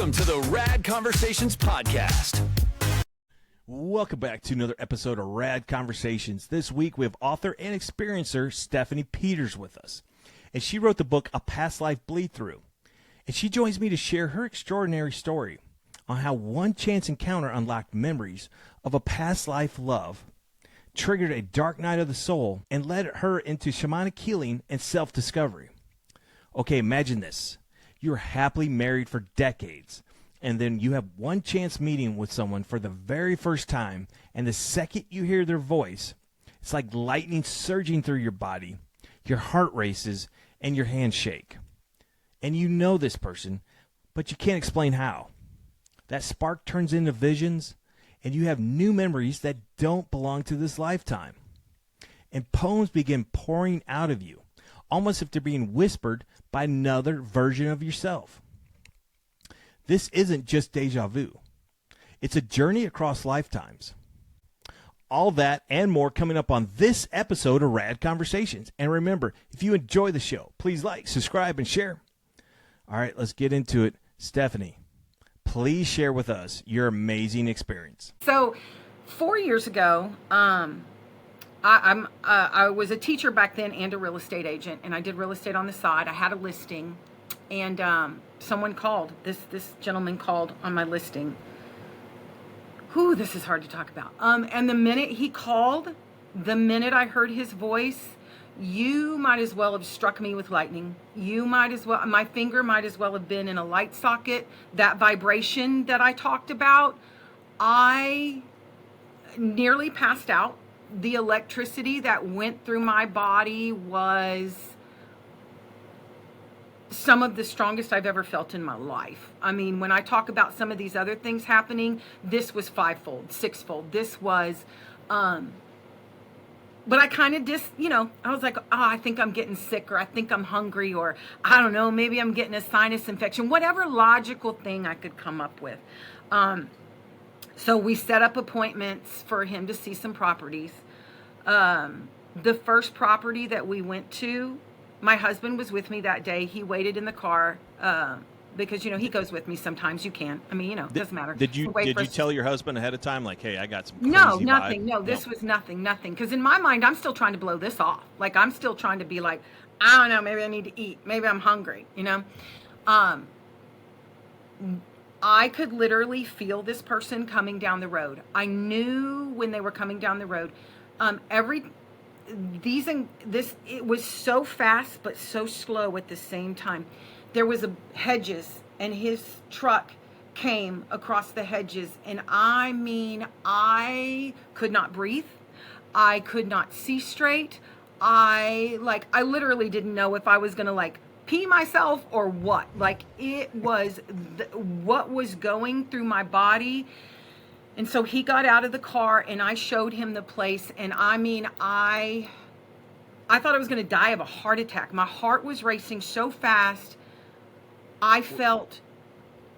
Welcome to the Rad Conversations podcast. Welcome back to another episode of Rad Conversations. This week we have author and experiencer Stephanie Peters with us. And she wrote the book A Past Life Bleed Through. And she joins me to share her extraordinary story on how one chance encounter unlocked memories of a past life love, triggered a dark night of the soul, and led her into shamanic healing and self-discovery. Okay, imagine this. You're happily married for decades, and then you have one chance meeting with someone for the very first time, and the second you hear their voice, it's like lightning surging through your body, your heart races, and your hands shake. And you know this person, but you can't explain how. That spark turns into visions, and you have new memories that don't belong to this lifetime. And poems begin pouring out of you, almost if they're being whispered by another version of yourself. This isn't just deja vu. It's a journey across lifetimes. All that and more coming up on this episode of Rad Conversations. And remember, if you enjoy the show, please like, subscribe, and share. All right, let's get into it. Stephanie, please share with us your amazing experience. So 4 years ago, I was a teacher back then and a real estate agent, and I did real estate on the side. I had a listing, and someone called. This gentleman called on my listing. Whew, this is hard to talk about. And the minute he called, the minute I heard his voice, you might as well have struck me with lightning. My finger might as well have been in a light socket. That vibration that I talked about, I nearly passed out. The electricity that went through my body was some of the strongest I've ever felt in my life. I mean, when I talk about some of these other things happening, this was fivefold, sixfold. This was, but I kind of I was like, I think I'm getting sick, or I think I'm hungry, or I don't know, maybe I'm getting a sinus infection, whatever logical thing I could come up with. So we set up appointments for him to see some properties. The first property that we went to, my husband was with me that day. He waited in the car because, he goes with me sometimes. You can. I mean, it doesn't matter. Did you tell your husband ahead of time, like, hey, I got some crazy No, nothing. vibe? No, this was nothing. Because in my mind, I'm still trying to blow this off. Like, I'm still trying to be like, I don't know, maybe I need to eat. Maybe I'm hungry, I could literally feel this person coming down the road. I knew when they were coming down the road. It was so fast but so slow at the same time. There was hedges, and his truck came across the hedges, and I mean, I could not breathe. I could not see straight. I literally didn't know if I was gonna pee myself or what. It was what was going through my body. And so he got out of the car, and I showed him the place, and I mean, I thought I was going to die of a heart attack. My heart was racing so fast. I felt,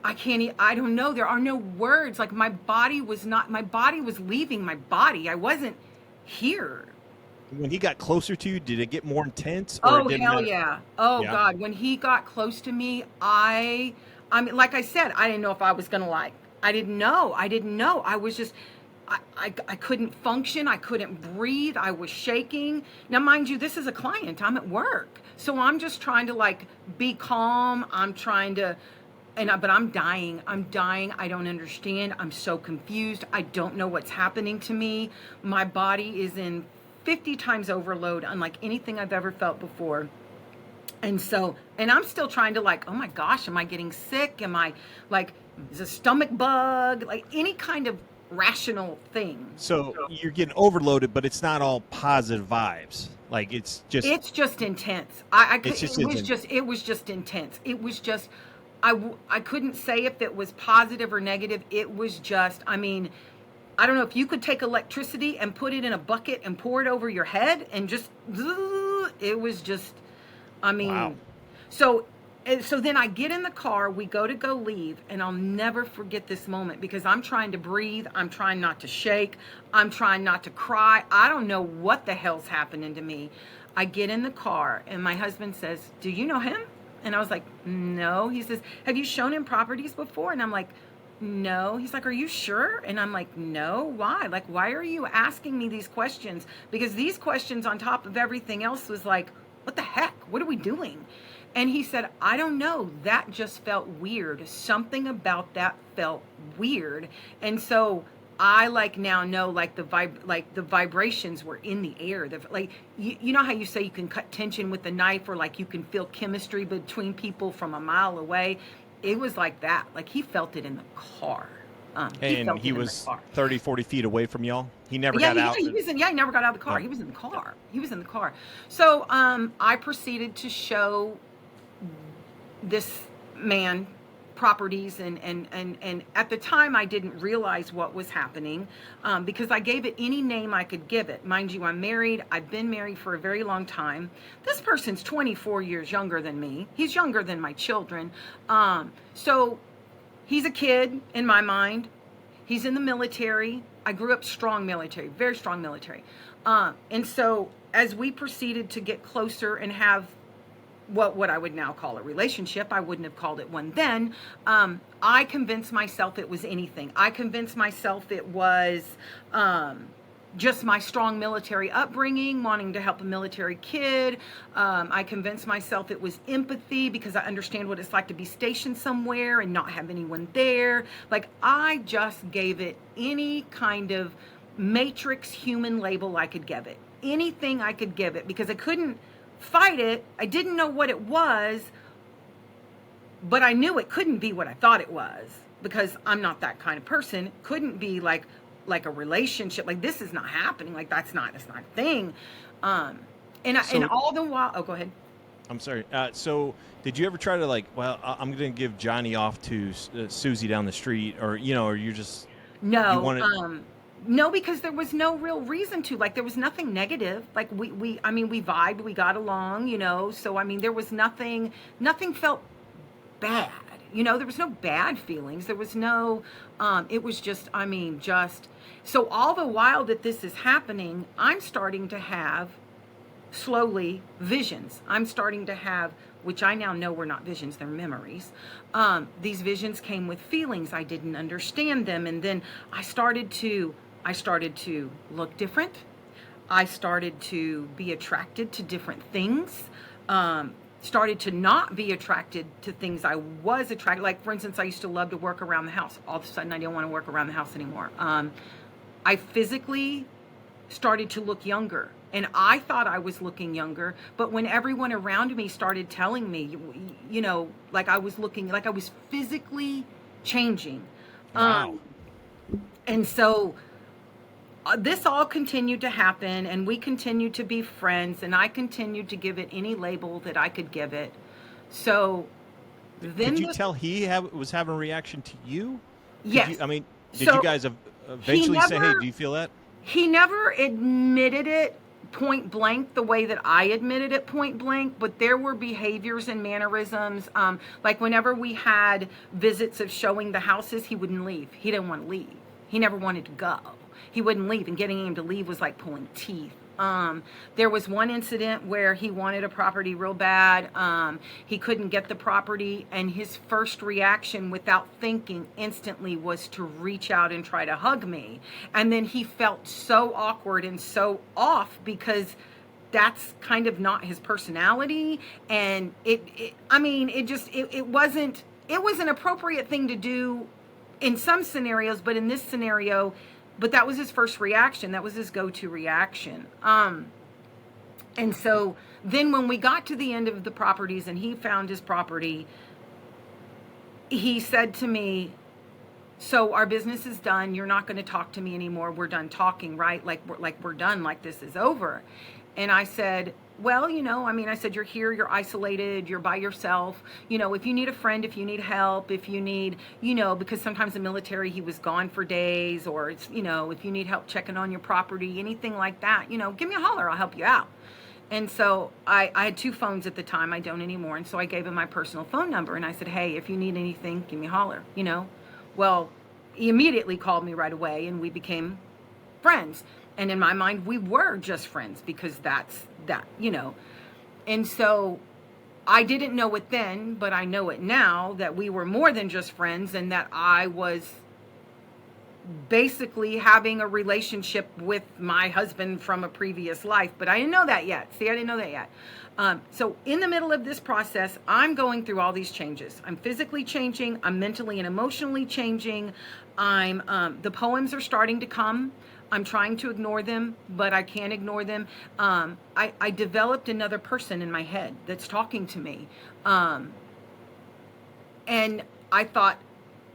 I don't know, there are no words. My body was leaving my body. I wasn't here. When he got closer to you, did it get more intense? Or hell yeah. Oh yeah. God. When he got close to me, I mean, like I said, I didn't know if I was going to I didn't know. I was just, I couldn't function. I couldn't breathe. I was shaking. Now, mind you, this is a client. I'm at work. So I'm just trying to be calm. I'm trying to, but I'm dying. I don't understand. I'm so confused. I don't know what's happening to me. My body is in 50 times overload, unlike anything I've ever felt before. And I'm still trying to oh my gosh, am I getting sick? Am I is a stomach bug? Any kind of rational thing. So you're getting overloaded, but it's not all positive vibes. It's just intense. It was just intense. It was just, I couldn't say if it was positive or negative. It was just, I mean, I don't know if you could take electricity and put it in a bucket and pour it over your head and just, it was just, I mean, wow. So then I get in the car, we go leave, and I'll never forget this moment because I'm trying to breathe. I'm trying not to shake. I'm trying not to cry. I don't know what the hell's happening to me. I get in the car, and my husband says, "Do you know him?" And I was like, no. He says, have you shown him properties before? And I'm like, no. He's like, are you sure? And I'm like, no. Why? Like, why are you asking me these questions? Because these questions on top of everything else was like, what the heck? What are we doing? And he said, I don't know. That just felt weird. Something about that felt weird. And so I like now know like the vibrations were in the air. Like you know how you say you can cut tension with a knife, or like you can feel chemistry between people from a mile away. It was like that. Like he felt it in the car. And he was 30, 40 feet away from y'all. He never got out. He never got out of the car. He was in the car. He was in the car. So I proceeded to show this man properties, and at the time I didn't realize what was happening, because I gave it any name I could give it. Mind you, I'm married. I've been married for a very long time. This person's 24 years younger than me. He's younger than my children. So he's a kid in my mind. He's in the military. I grew up strong military, very strong military. And so as we proceeded to get closer and have what I would now call a relationship, I wouldn't have called it one then, I convinced myself it was anything. I convinced myself it was just my strong military upbringing, wanting to help a military kid. I convinced myself it was empathy because I understand what it's like to be stationed somewhere and not have anyone there. Like I just gave it any kind of matrix human label I could give it. Anything I could give it, because I couldn't fight it. I didn't know what it was, but I knew it couldn't be what I thought it was, because I'm not that kind of person. It couldn't be like a relationship. Like this is not happening. Like it's not a thing. And all the while, oh, go ahead. I'm sorry. So did you ever try to like, well, I'm going to give Johnny off to Susie down the street, or or you're just No, because there was no real reason to. Like, there was nothing negative. Like, we vibed, we got along, So, I mean, there was nothing felt bad. There was no bad feelings. There was no, it was just, so all the while that this is happening, I'm starting to have slowly visions. I'm starting to have, which I now know were not visions, they're memories. These visions came with feelings. I didn't understand them. And then I started to look different. I started to be attracted to different things. Started to not be attracted to things I was attracted. Like, for instance, I used to love to work around the house. All of a sudden, I don't want to work around the house anymore. I physically started to look younger. And I thought I was looking younger. But when everyone around me started telling me, like I was looking, like I was physically changing. Wow. And so this all continued to happen, and we continued to be friends, and I continued to give it any label that I could give it. So then, did you tell he was having a reaction to you? Yes. Did you guys eventually say, hey, do you feel that? He never admitted it point blank the way that I admitted it point blank, but there were behaviors and mannerisms. Like whenever we had visits of showing the houses, he wouldn't leave. He didn't want to leave. He never wanted to go. He wouldn't leave, and getting him to leave was like pulling teeth. There was one incident where he wanted a property real bad. He couldn't get the property, and his first reaction without thinking instantly was to reach out and try to hug me. And then he felt so awkward and so off because that's kind of not his personality. And it was an appropriate thing to do in some scenarios, but in this scenario, but that was his first reaction. That was his go-to reaction. And so then when we got to the end of the properties and he found his property, he said to me, so our business is done. You're not going to talk to me anymore. We're done talking, right? Like we're done, like this is over. And I said, well, I said, you're here, you're isolated, you're by yourself. If you need a friend, if you need help, if you need, because sometimes in the military, he was gone for days, or it's, if you need help checking on your property, anything like that, give me a holler, I'll help you out. And so I had 2 phones at the time. I don't anymore. And so I gave him my personal phone number and I said, hey, if you need anything, give me a holler, Well, he immediately called me right away and we became friends. And in my mind, we were just friends because that's that, And so I didn't know it then, but I know it now, that we were more than just friends, and that I was basically having a relationship with my husband from a previous life. But I didn't know that yet. See, I didn't know that yet. So in the middle of this process, I'm going through all these changes. I'm physically changing. I'm mentally and emotionally changing. The poems are starting to come. I'm trying to ignore them, but I can't ignore them. I developed another person in my head that's talking to me. And I thought,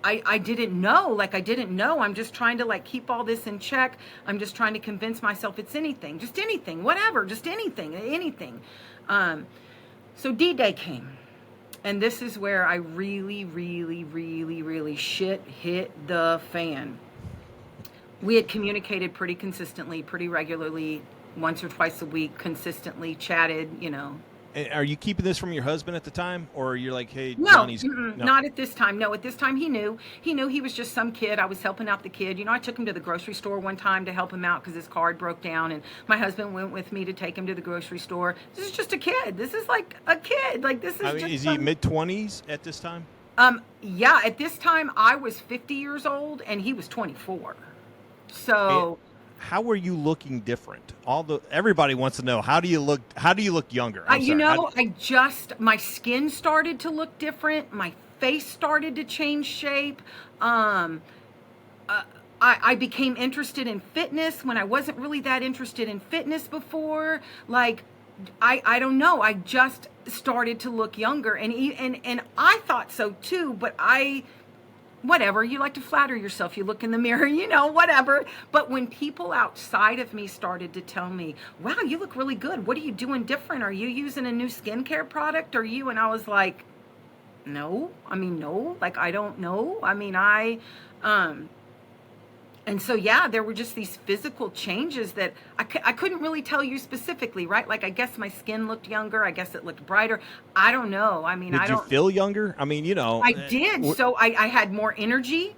I didn't know. I didn't know. I'm just trying to keep all this in check. I'm just trying to convince myself it's anything, just anything, whatever, just anything. So D-Day came. And this is where I really shit hit the fan. We had communicated pretty consistently, pretty regularly, once or twice a week, consistently chatted, And are you keeping this from your husband at the time, or you're like, hey, No, Johnny's... not at this time. No, at this time he knew. He knew he was just some kid. I was helping out the kid. I took him to the grocery store one time to help him out because his card broke down, and my husband went with me to take him to the grocery store. This is just a kid. This is like a kid. This is just is he mid-20s at this time? Yeah, at this time I was 50 years old and he was 24. So... How were you looking different? Everybody wants to know, how do you look younger? My skin started to look different. My face started to change shape. I became interested in fitness when I wasn't really that interested in fitness before. I don't know. I just started to look younger, and I thought so too, but whatever, you like to flatter yourself. You look in the mirror, whatever. But when people outside of me started to tell me, wow, you look really good. What are you doing different? Are you using a new skincare product? And I was like, no. No. I don't know. And so, yeah, there were just these physical changes that I couldn't really tell you specifically, right? I guess my skin looked younger. I guess it looked brighter. I don't know. Did you feel younger? I did. So I had more energy.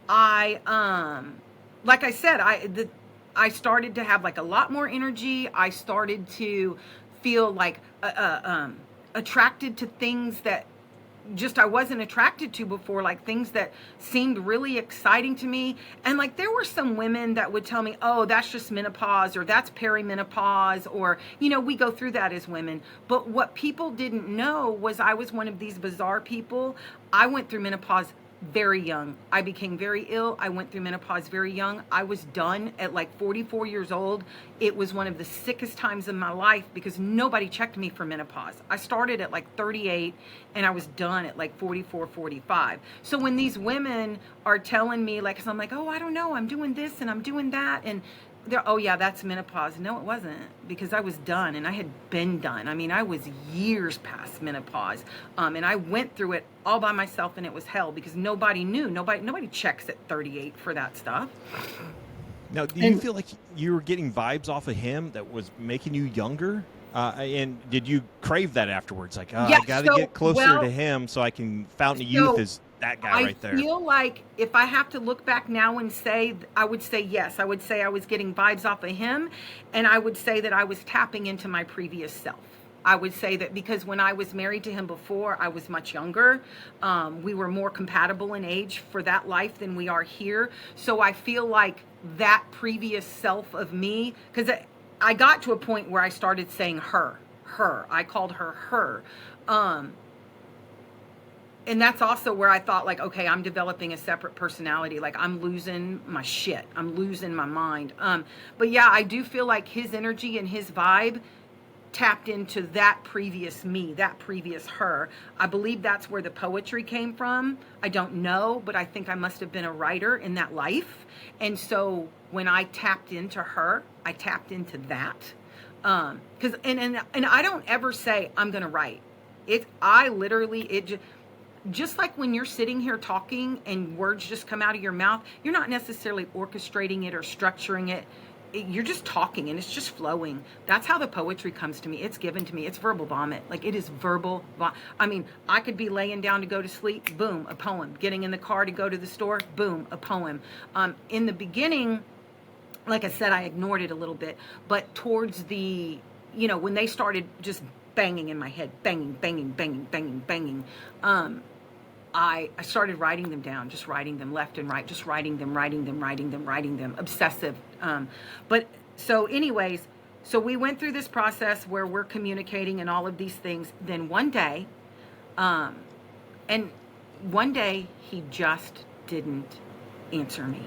Like I said, I started to have a lot more energy. I started to feel attracted to things that just I wasn't attracted to before, things that seemed really exciting to me. And there were some women that would tell me, oh, that's just menopause, or that's perimenopause, or we go through that as women. But what people didn't know was I was one of these bizarre people. I went through menopause very young. I became very ill. I went through menopause very young. I was done at 44 years old. It was one of the sickest times of my life because nobody checked me for menopause. I started at 38 and I was done at 44, 45. So when these women are telling me cause I'm oh, I don't know, I'm doing this and I'm doing that, and they're, oh yeah, that's menopause. No, it wasn't, because I was done, and I had been done. I was years past menopause, and I went through it all by myself, and it was hell because nobody knew. Nobody checks at 38 for that stuff. Now, do you feel like you were getting vibes off of him that was making you younger? And did you crave that afterwards? I got to get closer to him so I can fountain of youth is that guy right there. I feel like if I have to look back now and say, I would say yes. I would say I was getting vibes off of him, and I would say that I was tapping into my previous self. I would say that because when I was married to him before, I was much younger. We were more compatible in age for that life than we are here. So I feel like that previous self of me, because I got to a point where I started saying her. I called her. And that's also where I thought okay, I'm developing a separate personality. I'm losing my shit. I'm losing my mind. But yeah, I do feel like his energy and his vibe tapped into that previous me, that previous her. I believe that's where the poetry came from. I don't know, but I think I must have been a writer in that life. And so when I tapped into her, I tapped into that. Because and I don't ever say I'm gonna write. Just like when you're sitting here talking and words just come out of your mouth, you're not necessarily orchestrating it or structuring it. You're just talking and it's just flowing. That's how the poetry comes to me. It's given to me. It's verbal vomit. It is verbal vomit. I could be laying down to go to sleep, boom, a poem. Getting in the car to go to the store, boom, a poem. In the beginning, like I said, I ignored it a little bit. But towards when they started just banging in my head, banging, banging, banging, banging, banging. I started writing them down, just writing them left and right, just writing them, obsessive. But so anyways, so we went through this process where we're communicating and all of these things. Then one day, he just didn't answer me.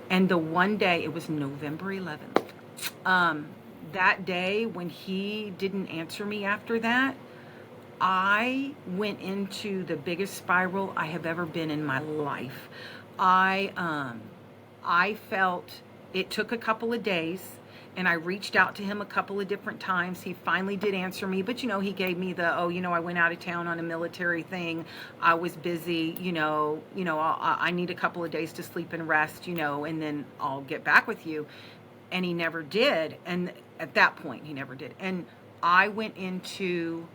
And the one day, it was November 11th. That day when he didn't answer me after that, I went into the biggest spiral I have ever been in my life. I felt it took a couple of days, and I reached out to him a couple of different times. He finally did answer me, but he gave me the, I went out of town on a military thing. I was busy, I need a couple of days to sleep and rest, and then I'll get back with you. And he never did. And at that point, he never did. And I went into,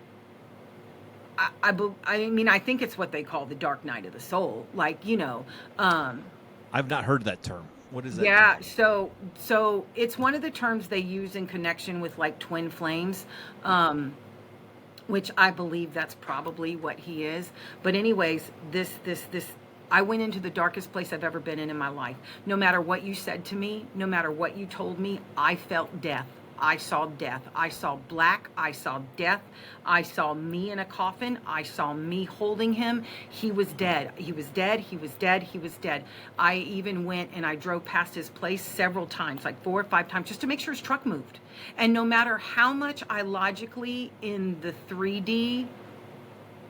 I think it's what they call the dark night of the soul. I've not heard that term. What is that? Yeah, so it's one of the terms they use in connection with like twin flames, which I believe that's probably what he is. But anyways, this I went into the darkest place I've ever been in my life. No matter what you said to me, no matter what you told me, I felt death. I saw death. I saw black. I saw death. I saw me in a coffin. I saw me holding him. He was dead. He was dead. He was dead. He was dead. I even went and I drove past his place several times, like 4 or 5 times, just to make sure his truck moved. And no matter how much I logically in the 3D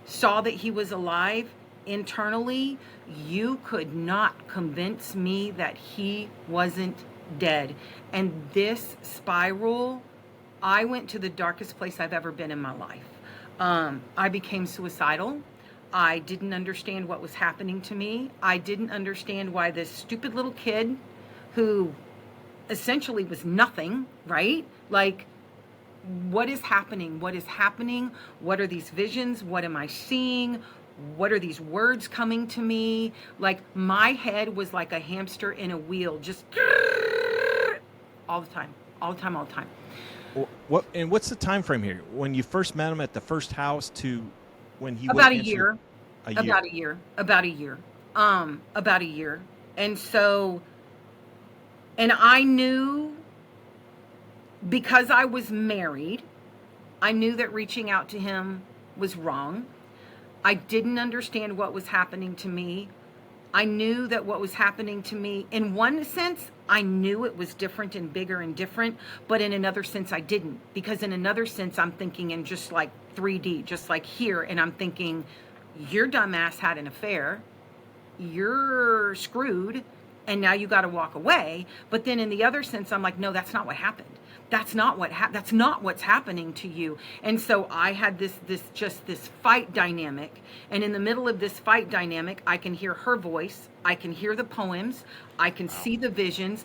saw that he was alive, internally, you could not convince me that he wasn't dead. And this spiral, I went to the darkest place I've ever been in my life. I became suicidal. I didn't understand what was happening to me. I didn't understand why this stupid little kid who essentially was nothing, right? Like, what is happening? What is happening? What are these visions? What am I seeing? What are these words coming to me? Like, my head was like a hamster in a wheel, just all the time. What's the time frame here? When you first met him at the first house to when he about was a year. About a year. And so, and I knew, because I was married, I knew that reaching out to him was wrong. I didn't understand what was happening to me. I knew that what was happening to me, in one sense, I knew it was different and bigger and different, but in another sense, I didn't. Because in another sense, I'm thinking in just like 3D, just like here, and I'm thinking, your dumbass had an affair, you're screwed, and now you got to walk away. But then in the other sense, I'm like, no, that's not what happened. That's not what's happening to you. And so I had this fight dynamic. And in the middle of this fight dynamic, I can hear her voice. I can hear the poems. I can see the visions.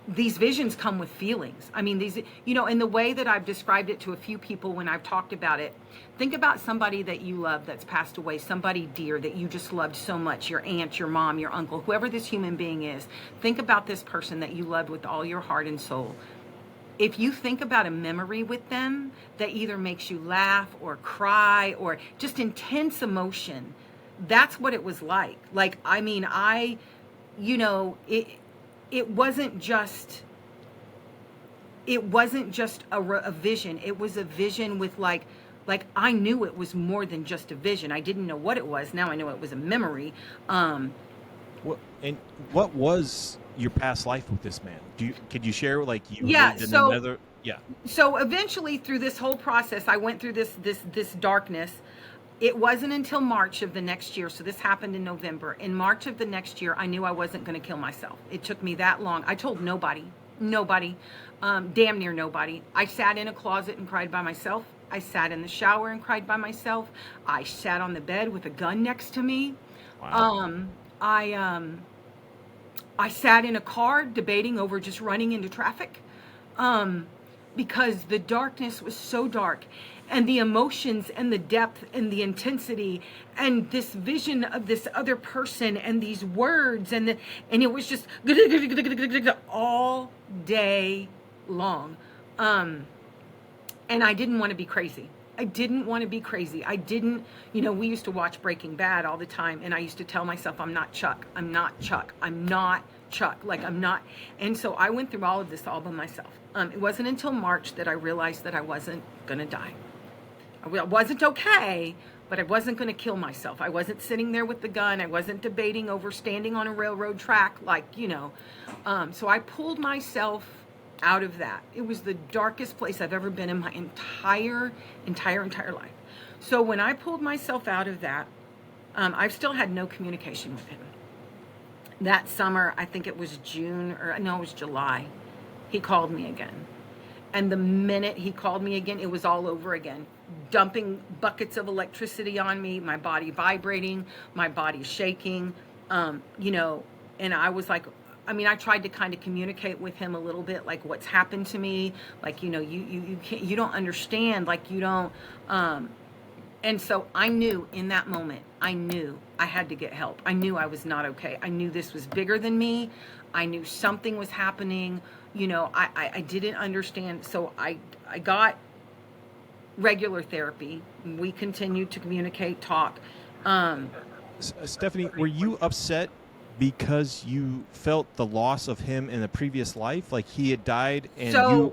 These visions come with feelings. I mean, these, in the way that I've described it to a few people when I've talked about it, think about somebody that you love that's passed away, somebody dear that you just loved so much, your aunt, your mom, your uncle, whoever this human being is. Think about this person that you loved with all your heart and soul. If you think about a memory with them that either makes you laugh or cry or just intense emotion, that's what it was like. Like, I mean, it wasn't just a vision. It was a vision with like I knew it was more than just a vision. I didn't know what it was. Now I know it was a memory. What was your past life with this man? Could you share, like, you lived in another? Yeah. So eventually, through this whole process, I went through this darkness. It wasn't until March of the next year. So this happened in November. In March of the next year, I knew I wasn't going to kill myself. It took me that long. I told nobody, damn near nobody. I sat in a closet and cried by myself. I sat in the shower and cried by myself. I sat on the bed with a gun next to me. Wow. I sat in a car debating over just running into traffic, because the darkness was so dark, and the emotions and the depth and the intensity and this vision of this other person and these words and it was just all day long. And I didn't want to be crazy. I didn't want to be crazy. I didn't, we used to watch Breaking Bad all the time, and I used to tell myself, I'm not Chuck. I'm not Chuck. I'm not Chuck. Like, I'm not. And so I went through all of this all by myself. It wasn't until March that I realized that I wasn't going to die. I wasn't okay, but I wasn't going to kill myself. I wasn't sitting there with the gun. I wasn't debating over standing on a railroad track, so I pulled myself out of that. It was the darkest place I've ever been in my entire life. So when I pulled myself out of that, I've still had no communication with him. That summer, I think it was it was July, he called me again. And the minute he called me again, it was all over again. Dumping buckets of electricity on me, my body vibrating, my body shaking, and I was like, I tried to kind of communicate with him a little bit, like what's happened to me, like, you can't, you don't understand, like you don't, and so I knew in that moment, I knew I had to get help. I knew I was not okay. I knew this was bigger than me. I knew something was happening. I didn't understand. So I got regular therapy. We continued to communicate, talk. Stephanie, were you upset because you felt the loss of him in a previous life? Like he had died and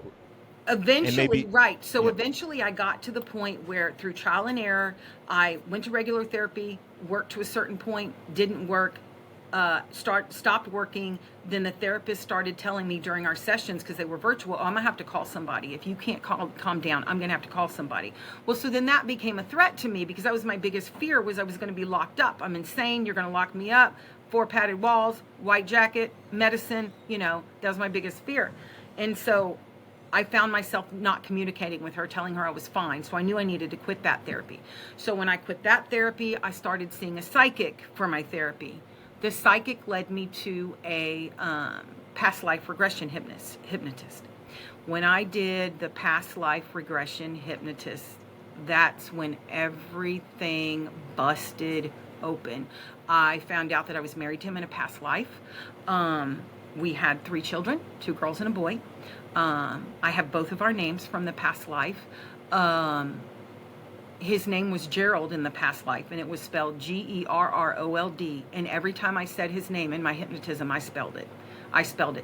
eventually, right. So eventually I got to the point where through trial and error, I went to regular therapy, worked to a certain point, didn't work, stopped working. Then the therapist started telling me during our sessions, because they were virtual, I'm gonna have to call somebody. If you can't calm down, I'm gonna have to call somebody. Well, so then that became a threat to me, because that was my biggest fear, was I was gonna be locked up. I'm insane, you're gonna lock me up, 4 padded walls, white jacket, medicine, that was my biggest fear. And so I found myself not communicating with her, telling her I was fine. So I knew I needed to quit that therapy. So when I quit that therapy, I started seeing a psychic for my therapy. The psychic led me to a past life regression hypnotist. When I did the past life regression hypnotist, that's when everything busted open. I found out that I was married to him in a past life. We had 3 children, 2 girls and a boy. I have both of our names from the past life. His name was Gerald in the past life, and it was spelled Gerrold. And every time I said his name in my hypnotism, I spelled it.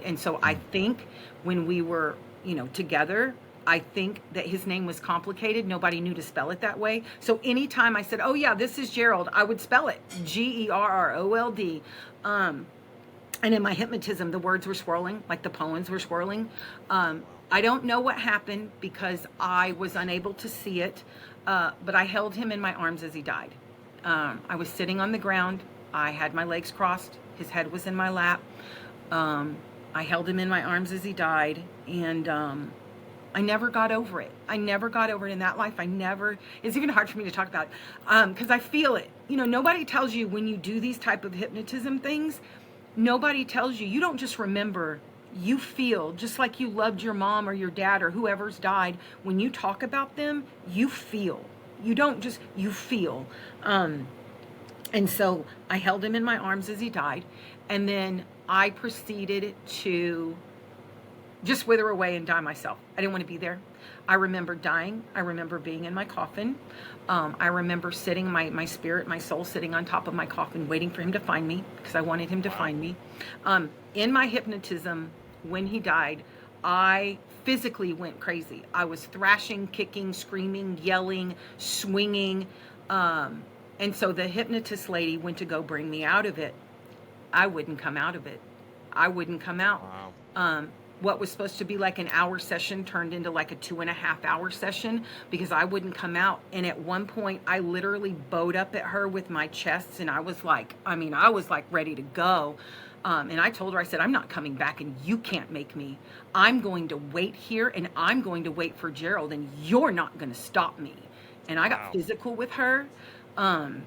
And so I think when we were, together, I think that his name was complicated. Nobody knew to spell it that way. So anytime I said, oh yeah, this is Gerald, I would spell it Gerrold. And in my hypnotism, the words were swirling, like the poems were swirling. I don't know what happened because I was unable to see it, but I held him in my arms as he died. I was sitting on the ground. I had my legs crossed. His head was in my lap. I held him in my arms as he died, and I never got over it. I never got over it in that life. It's even hard for me to talk about because I feel it. Nobody tells you when you do these type of hypnotism things, nobody tells you. You don't just remember. You feel, just like you loved your mom or your dad or whoever's died. When you talk about them, you feel. You don't just, you feel. And so I held him in my arms as he died. And then I proceeded to just wither away and die myself. I didn't want to be there. I remember dying. I remember being in my coffin. I remember sitting, my spirit, my soul sitting on top of my coffin, waiting for him to find me because I wanted him to find me. In my hypnotism, when he died, I physically went crazy. I was thrashing, kicking, screaming, yelling, swinging. And so the hypnotist lady went to go bring me out of it. I wouldn't come out of it. I wouldn't come out. Wow. What was supposed to be like an hour session turned into like a 2.5 hour session because I wouldn't come out. And at one point I literally bowed up at her with my chest, and I was like ready to go. And I told her, I said, I'm not coming back and you can't make me. I'm going to wait here and I'm going to wait for Gerald and you're not going to stop me. And I got physical with her. And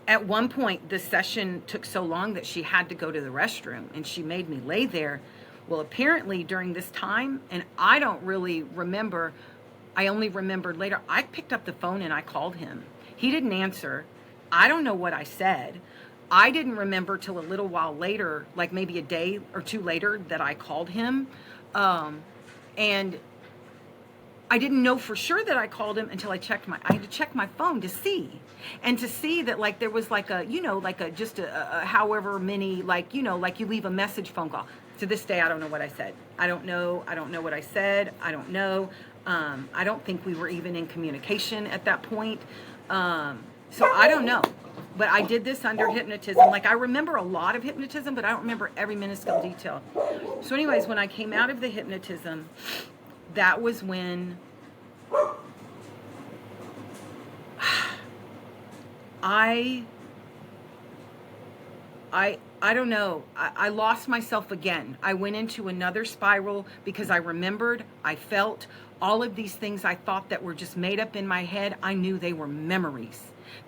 at one point the session took so long that she had to go to the restroom and she made me lay there. Well, apparently during this time, and I don't really remember, I only remembered later, I picked up the phone and I called him. He didn't answer. I don't know what I said. I didn't remember till a little while later, like maybe a day or two later, that I called him. And I didn't know for sure that I called him until I had to check my phone to see. And to see that like there was like a, like a however many, like, like you leave a message phone call. To this day, I don't know what I said. I don't know what I said. I don't know. I don't think we were even in communication at that point. So I don't know. But I did this under hypnotism. Like I remember a lot of hypnotism, but I don't remember every minuscule detail. So anyways, when I came out of the hypnotism, that was when I don't know. I lost myself again. I went into another spiral because I remembered, I felt all of these things I thought that were just made up in my head. I knew they were memories.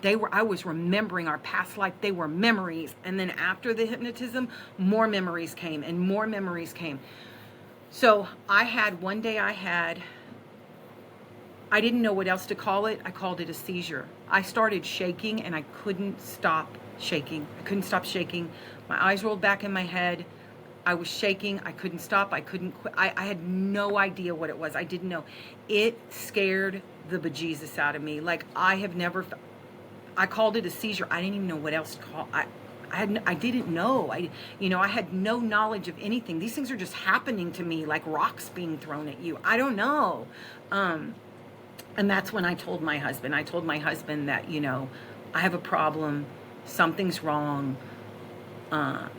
I was remembering our past life. They were memories. And then after the hypnotism, more memories came and more memories came. So one day I didn't know what else to call it. I called it a seizure. I started shaking and I couldn't stop shaking. My eyes rolled back in my head. I was shaking. I couldn't stop. I couldn't quit. I had no idea what it was. I didn't know. It scared the bejesus out of me. Like I called it a seizure. I didn't even know what else to call. I didn't know. I had no knowledge of anything. These things are just happening to me like rocks being thrown at you. I don't know. And that's when I told my husband. I told my husband that, I have a problem. Something's wrong. I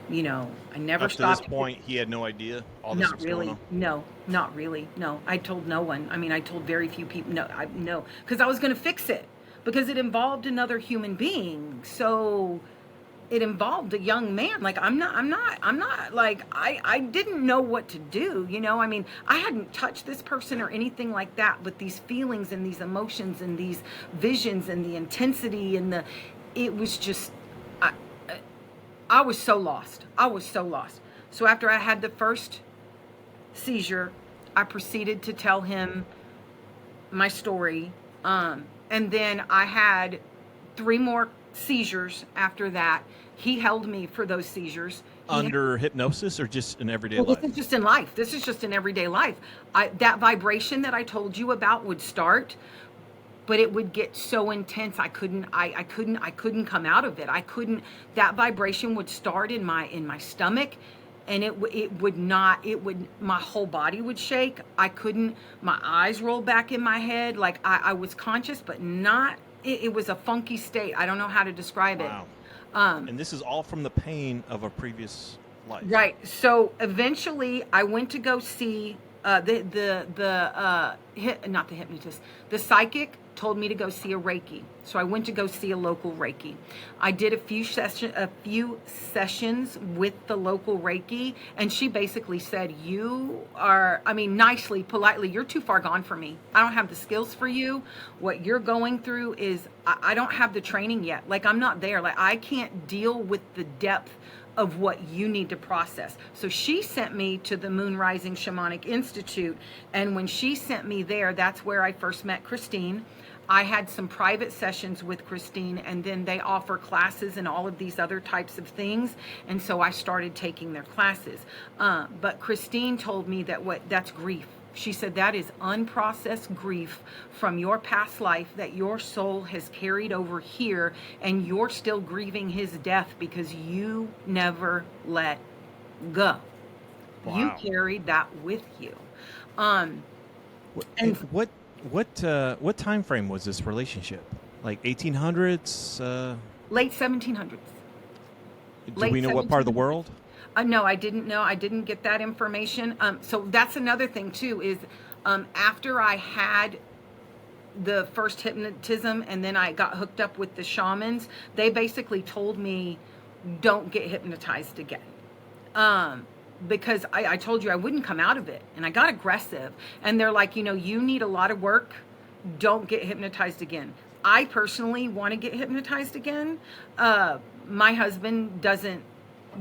never stopped. Up to this point, he had no idea all this was going on? No, not really. No, I told no one. I mean, I told very few people. No, because I was going to fix it because it involved another human being. So it involved a young man. Like I'm not like, I didn't know what to do. I mean, I hadn't touched this person or anything like that, but these feelings and these emotions and these visions and the intensity and it was just, I was so lost. So after I had the first seizure, I proceeded to tell him my story. And then I had 3 more seizures after that. He held me for those seizures. Under hypnosis or just in everyday life? This is just in life. This is just in everyday life. That vibration that I told you about would start, but it would get so intense I couldn't come out of it. That vibration would start in my stomach, and my whole body would shake. My eyes rolled back in my head. Like I was conscious, but not, it was a funky state. I don't know how to describe it. Wow. And this is all from the pain of a previous life. Right. So eventually I went to go see not the hypnotist, the psychic told me to go see a Reiki. So I went to go see a local Reiki. I did a few sessions with the local Reiki, and she basically said, nicely, politely, you're too far gone for me. I don't have the skills for you. What you're going through is, I don't have the training yet. Like, I'm not there. Like, I can't deal with the depth of what you need to process. So she sent me to the Moon Rising Shamanic Institute, and when she sent me there, that's where I first met Christine. I had some private sessions with Christine, and then they offer classes and all of these other types of things, and so I started taking their classes. But Christine told me that's grief. She said that is unprocessed grief from your past life that your soul has carried over here, and you're still grieving his death because you never let go. Wow. You carried that with you. What time frame was this relationship? Like 1800s? Late 1700s. Do we know what part of the world? No, I didn't know. I didn't get that information. So that's another thing too, is after I had the first hypnotism and then I got hooked up with the shamans, they basically told me, don't get hypnotized again. Because I told you I wouldn't come out of it, and I got aggressive, and they're like, you need a lot of work. Don't get hypnotized again. I personally want to get hypnotized again. My husband doesn't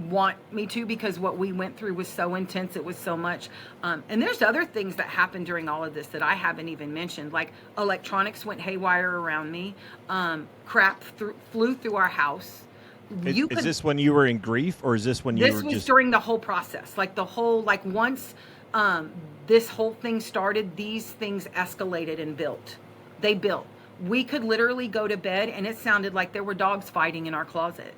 want me to, because what we went through was so intense. It was so much. And there's other things that happened during all of this that I haven't even mentioned. Like electronics went haywire around me. Crap flew through our house. Is this when you were in grief, or is this when you were just... This was during the whole process. Like once This whole thing started, these things escalated and built. They built. We could literally go to bed and it sounded like there were dogs fighting in our closet.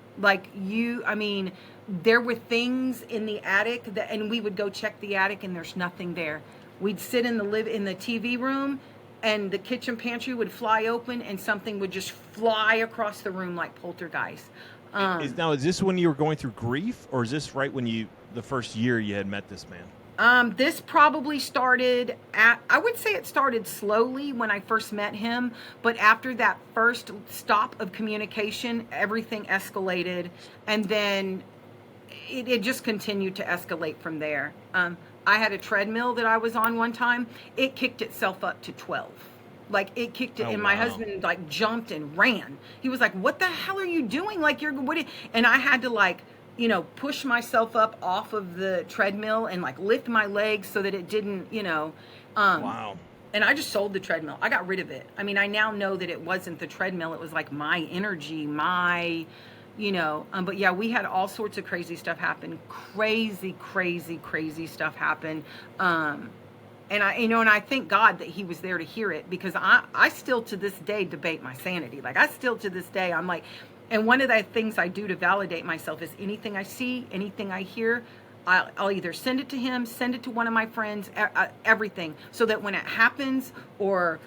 There were things in the attic and we would go check the attic and there's nothing there. We'd sit in the TV room and the kitchen pantry would fly open and something would just fly across the room like poltergeist. Now, is this when you were going through grief, or is this right when the first year you had met this man? This probably started I would say it started slowly when I first met him, but after that first stop of communication, everything escalated, and then it just continued to escalate from there. I had a treadmill that I was on one time. It kicked itself up to 12. Like, it kicked it, and my husband, like, jumped and ran. He was like, what the hell are you doing? Like, and I had to, like, push myself up off of the treadmill and, like, lift my legs so that it didn't, Wow. And I just sold the treadmill. I got rid of it. I mean, I now know that it wasn't the treadmill. It was, like, my energy, but yeah, we had all sorts of crazy stuff happen. Crazy stuff happen. And I thank God that he was there to hear it, because I still to this day debate my sanity. Like, I still to this day, I'm like, and one of the things I do to validate myself is anything I see, anything I hear, I'll either send it to him, send it to one of my friends, everything, so that when it happens or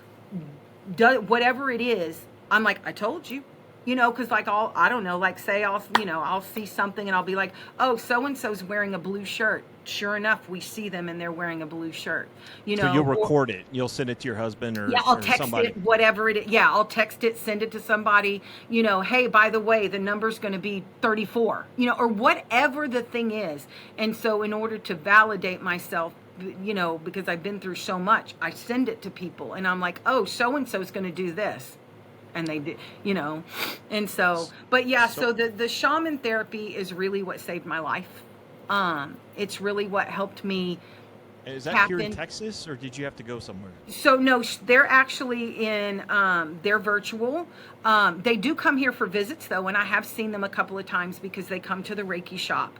whatever it is, I'm like, I told you. Because like I don't know, like say I'll see something and I'll be like, oh, so-and-so's wearing a blue shirt. Sure enough, we see them and they're wearing a blue shirt. So you'll record it. You'll send it to your husband or I'll text somebody. it, whatever it is. Yeah, I'll text it, send it to somebody. Hey, by the way, the number's going to be 34. Or whatever the thing is. And so in order to validate myself, because I've been through so much, I send it to people and I'm like, oh, so-and-so's going to do this. And they did, and so, but yeah, so the shaman therapy is really what saved my life. It's really what helped me. Is that here in Texas, or did you have to go somewhere? So no, they're actually they're virtual. They do come here for visits though, and I have seen them a couple of times because they come to the Reiki shop.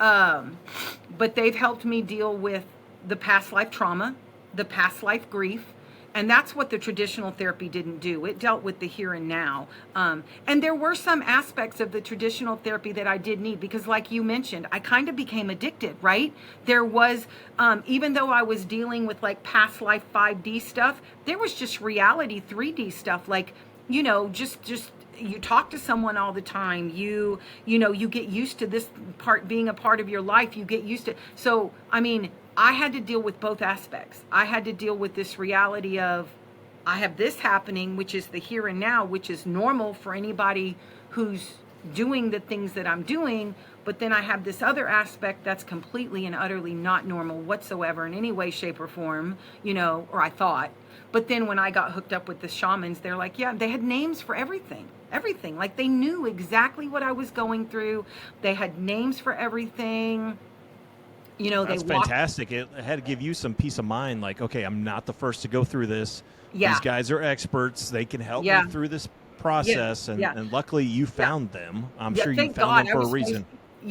But they've helped me deal with the past life trauma, the past life grief. And that's what the traditional therapy didn't do. It dealt with the here and now. And there were some aspects of the traditional therapy that I did need, because like you mentioned, I kind of became addicted, right? There was, even though I was dealing with like past life 5D stuff, there was just reality 3D stuff. Like, just you talk to someone all the time. You get used to this part being a part of your life. You get used to. So, I had to deal with both aspects. I had to deal with this reality of I have this happening, which is the here and now, which is normal for anybody who's doing the things that I'm doing. But then I have this other aspect that's completely and utterly not normal whatsoever in any way, shape, or form, or I thought. But then when I got hooked up with the shamans, they're like, yeah, they had names for everything. Like, they knew exactly what I was going through. They had names for everything. That's fantastic. It had to give you some peace of mind. Like, okay, I'm not the first to go through this. Yeah. These guys are experts. They can help me through this process. And luckily you found them. I'm sure you found them for a reason.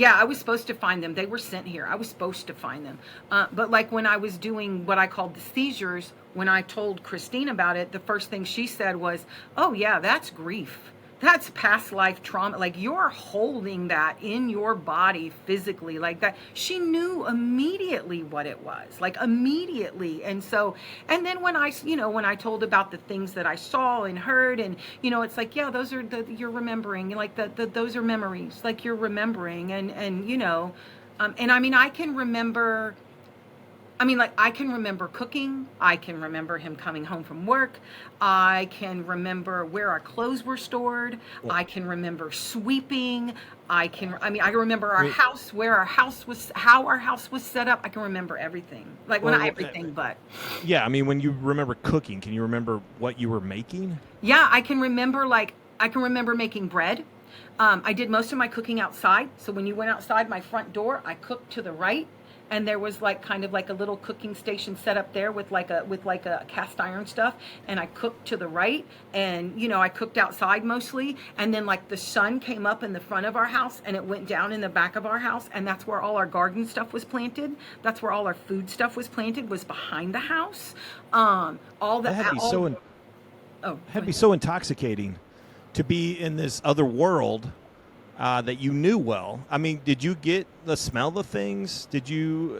I was supposed to find them. They were sent here. I was supposed to find them. But like when I was doing what I called the seizures, when I told Christine about it, the first thing she said was, oh yeah, that's grief. That's past life trauma. Like, you're holding that in your body physically like that. She knew immediately what it was, like immediately. And so, and then when I told about the things that I saw and heard, and, it's like, yeah, those are you're remembering, like those are memories, like you're remembering. And I can remember, I can remember cooking. I can remember him coming home from work. I can remember where our clothes were stored. I can remember sweeping. I remember our house, where our house was, how our house was set up. I can remember everything. Like, well, not everything, but. Yeah, when you remember cooking, can you remember what you were making? Yeah, I can remember making bread. I did most of my cooking outside. So when you went outside my front door, I cooked to the right. and there was like kind of like a little cooking station set up there with like a cast iron stuff, and I cooked to the right, and I cooked outside mostly, and then like the sun came up in the front of our house and it went down in the back of our house, and that's where all our garden stuff was planted. That's where all our food stuff was planted, was behind the house. All the That had to be oh, had to be so intoxicating to be in this other world that you knew well. I mean, did you get the smell of things? Did you,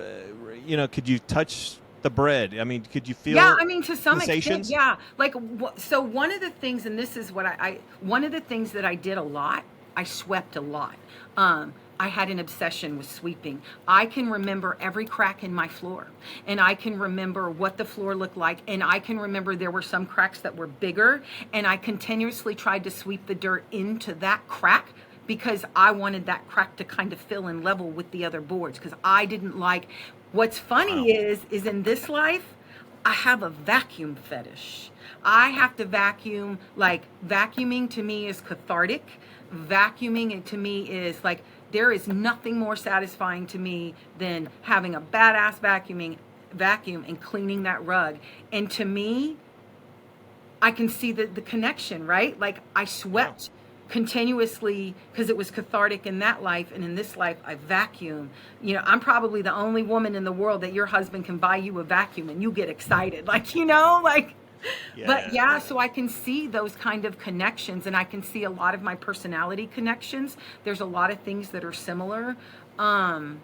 could you touch the bread? I mean, could you feel? Yeah, I mean, to some sensations? extent, yeah. Like, so one of the things, and this is what one of the things that I did a lot, I swept a lot. I had an obsession with sweeping. I can remember every crack in my floor, and I can remember what the floor looked like, and I can remember there were some cracks that were bigger, and I continuously tried to sweep the dirt into that crack because I wanted that crack to kind of fill and level with the other boards, because I didn't like. What's funny is in this life, I have a vacuum fetish. I have to vacuum. Like, vacuuming to me is cathartic. Vacuuming to me is like, there is nothing more satisfying to me than having a badass vacuum and cleaning that rug. And to me, I can see the connection, right? Like, I swept continuously because it was cathartic in that life, and in this life I vacuum. I'm probably the only woman in the world that your husband can buy you a vacuum and you get excited, like, But so I can see those kind of connections, and I can see a lot of my personality connections. There's a lot of things that are similar. I'm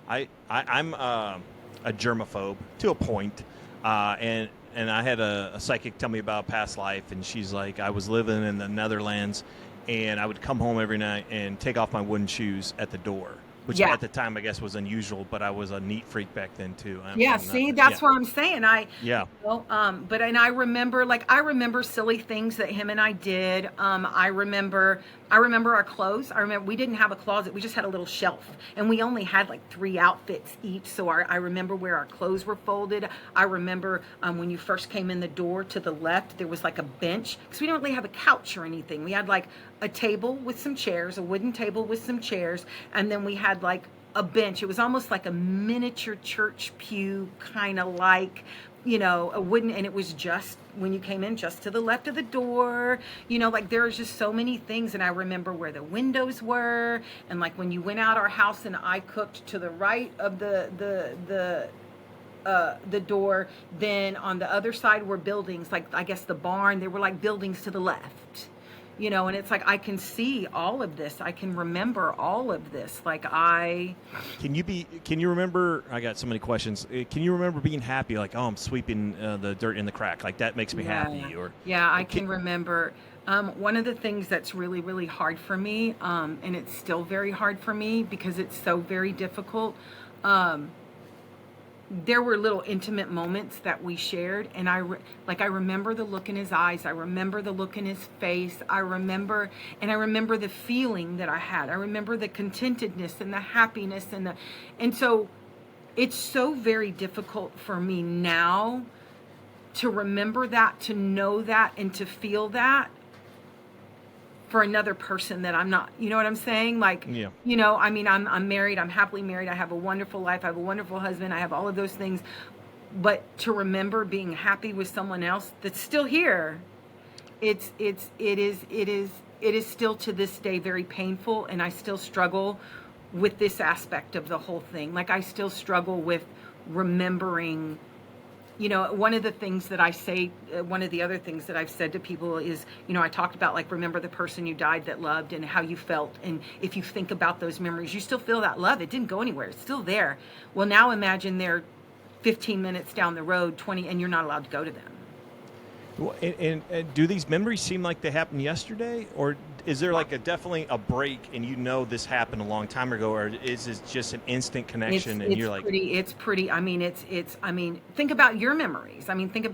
a germaphobe to a point, and I had a psychic tell me about a past life, and she's like, I was living in the Netherlands, and I would come home every night and take off my wooden shoes at the door, which at the time I guess was unusual, but I was a neat freak back then too. That's what I'm saying. And I remember silly things that him and I did. I remember our clothes. I remember we didn't have a closet. We just had a little shelf, and we only had like 3 outfits each. So I remember where our clothes were folded. I remember when you first came in the door, to the left, there was like a bench, because we didn't really have a couch or anything. We had like a table with some chairs, a wooden table with some chairs, and then we had like a bench. It was almost like a miniature church pew, kind of like, a wooden, and it was just, when you came in, just to the left of the door, like there was just so many things. And I remember where the windows were, and like when you went out our house and I cooked to the right of the door, then on the other side were buildings, like I guess the barn, there were like buildings to the left. And it's like I can see all of this. I can remember all of this. Like Can you remember? I got so many questions. Can you remember being happy? Like, oh, I'm sweeping the dirt in the crack. Like that makes me happy. Or I can remember. One of the things that's really, really hard for me, and it's still very hard for me because it's so very difficult. There were little intimate moments that we shared, and I remember the look in his eyes. I remember the look in his face. I remember the feeling that I had. I remember the contentedness and the happiness and so it's so very difficult for me now to remember that, to know that, and to feel that for another person that I'm not. You know what I'm saying? Like, I mean, I'm married. I'm happily married. I have a wonderful life. I have a wonderful husband. I have all of those things. But to remember being happy with someone else that's still here, it is still to this day very painful, and I still struggle with this aspect of the whole thing. Like, I still struggle with remembering. One of the things that I say, one of the other things that I've said to people is, I talked about, like, remember the person you died that loved and how you felt. And if you think about those memories, you still feel that love. It didn't go anywhere. It's still there. Well, now imagine they're 15 minutes down the road, 20, and you're not allowed to go to them. Well, and do these memories seem like they happened yesterday, or is there like definitely a break, and this happened a long time ago, or is this just an instant connection? It's pretty. I mean, think about your memories. If you think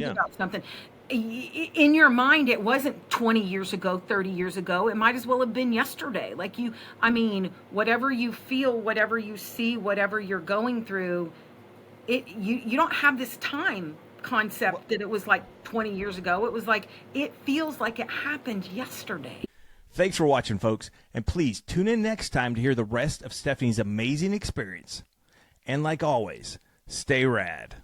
about something in your mind, it wasn't 20 years ago, 30 years ago. It might as well have been yesterday. Like whatever you feel, whatever you see, whatever you're going through, you don't have this time concept that it was like 20 years ago. It was like, it feels like it happened yesterday. Thanks for watching, folks, and please tune in next time to hear the rest of Stephanie's amazing experience. And like always, stay rad.